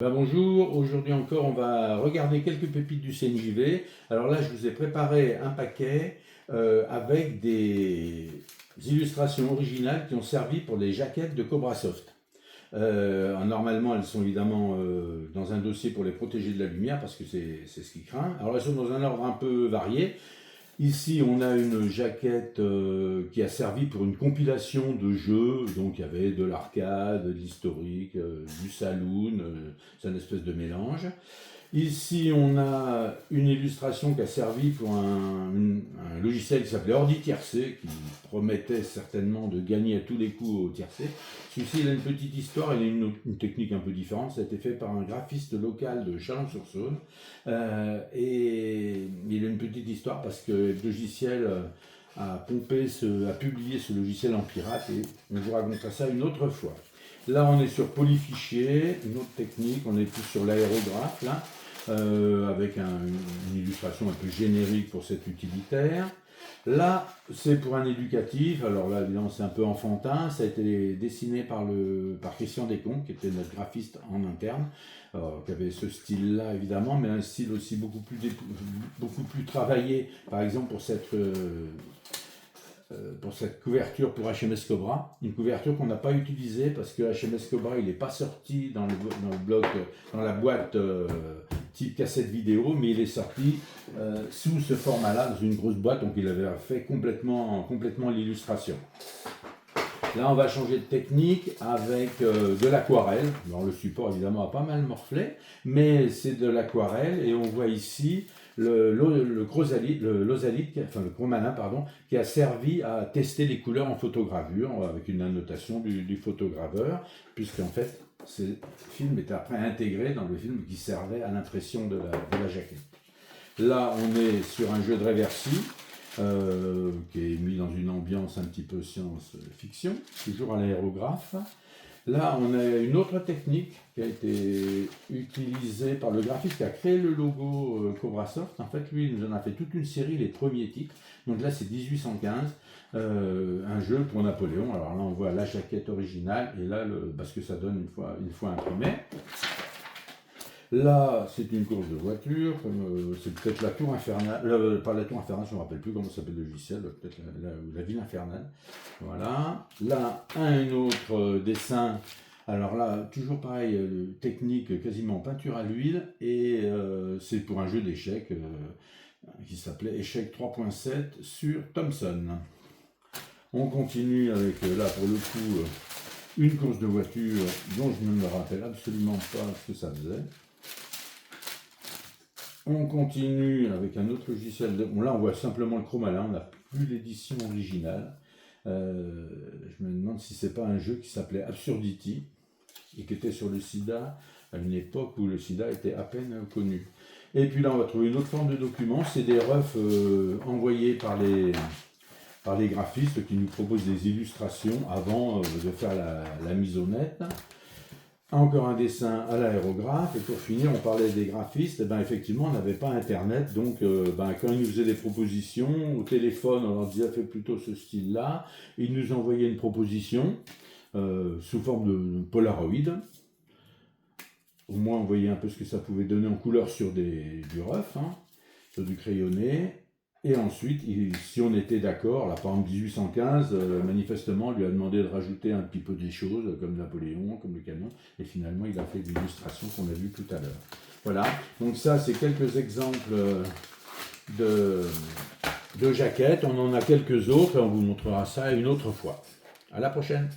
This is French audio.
Bonjour, aujourd'hui encore on va regarder quelques pépites du CNJV. Alors là je vous ai préparé un paquet avec des illustrations originales qui ont servi pour les jaquettes de Cobrasoft. Normalement elles sont évidemment dans un dossier pour les protéger de la lumière parce que c'est ce qui craint. Alors elles sont dans un ordre un peu varié. Ici, on a une jaquette qui a servi pour une compilation de jeux. Donc, il y avait de l'arcade, de l'historique, du saloon. C'est une espèce de mélange. Ici, on a une illustration qui a servi pour un logiciel qui s'appelait Ordi Tiercé, qui promettait certainement de gagner à tous les coups au tiercé. Celui-ci, il a une petite histoire, il a une technique un peu différente. Ça a été fait par un graphiste local de Chalon-sur-Saône. Et il a une petite histoire parce que le logiciel a publié ce logiciel en pirate, et on vous racontera ça une autre fois. Là, on est sur polyfichier, une autre technique, on est plus sur l'aérographe, là, avec une illustration un peu générique pour cet utilitaire. Là, c'est pour un éducatif, alors là, évidemment, c'est un peu enfantin, ça a été dessiné par Christian Descombes, qui était notre graphiste en interne, qui avait ce style-là, évidemment, mais un style aussi beaucoup plus travaillé, par exemple, pour cette couverture pour HMS Cobra, une couverture qu'on n'a pas utilisée parce que HMS Cobra il n'est pas sorti dans le bloc, dans la boîte type cassette vidéo, mais il est sorti sous ce format-là, dans une grosse boîte, donc il avait fait complètement l'illustration. Là, on va changer de technique avec de l'aquarelle. Alors, le support, évidemment, a pas mal morflé, mais c'est de l'aquarelle. Et on voit ici le chromalin, qui a servi à tester les couleurs en photogravure avec une annotation du photograveur, puisqu'en fait, ce film était après intégré dans le film qui servait à l'impression de la jaquette. Là, on est sur un jeu de réversi. Qui est mis dans une ambiance un petit peu science-fiction, toujours à l'aérographe. Là, on a une autre technique qui a été utilisée par le graphiste qui a créé le logo Cobrasoft. En fait, lui, il nous en a fait toute une série, les premiers titres. Donc là, c'est 1815, un jeu pour Napoléon. Alors là, on voit la jaquette originale et là, parce que ça donne une fois imprimé. Là, c'est une course de voiture, c'est peut-être la tour infernale, pas la tour infernale, je ne me rappelle plus comment s'appelle le logiciel, peut-être la ville infernale. Voilà. Là, un autre dessin. Alors là, toujours pareil, technique quasiment peinture à l'huile, et c'est pour un jeu d'échecs qui s'appelait Échecs 3.7 sur Thomson. On continue avec, là, pour le coup, une course de voiture dont je ne me rappelle absolument pas ce que ça faisait. On continue avec un autre logiciel. Bon, là, on voit simplement le chromalin, on n'a plus l'édition originale. Je me demande si c'est pas un jeu qui s'appelait Absurdity et qui était sur le sida à une époque où le sida était à peine connu. Et puis là, on va trouver une autre forme de document. C'est des refs envoyés par les graphistes qui nous proposent des illustrations avant de faire la mise au net. Encore un dessin à l'aérographe, et pour finir, on parlait des graphistes, et ben effectivement, on n'avait pas Internet, donc quand ils nous faisaient des propositions, au téléphone, on leur disait, fait plutôt ce style-là, ils nous envoyaient une proposition sous forme de Polaroid. Au moins, on voyait un peu ce que ça pouvait donner en couleur sur du rough, sur du crayonné. Et ensuite, si on était d'accord, là par exemple 1815, manifestement, on lui a demandé de rajouter un petit peu des choses, comme Napoléon, comme le canon, et finalement, il a fait l'illustration qu'on a vue tout à l'heure. Voilà, donc ça, c'est quelques exemples de jaquettes. On en a quelques autres, et on vous montrera ça une autre fois. À la prochaine!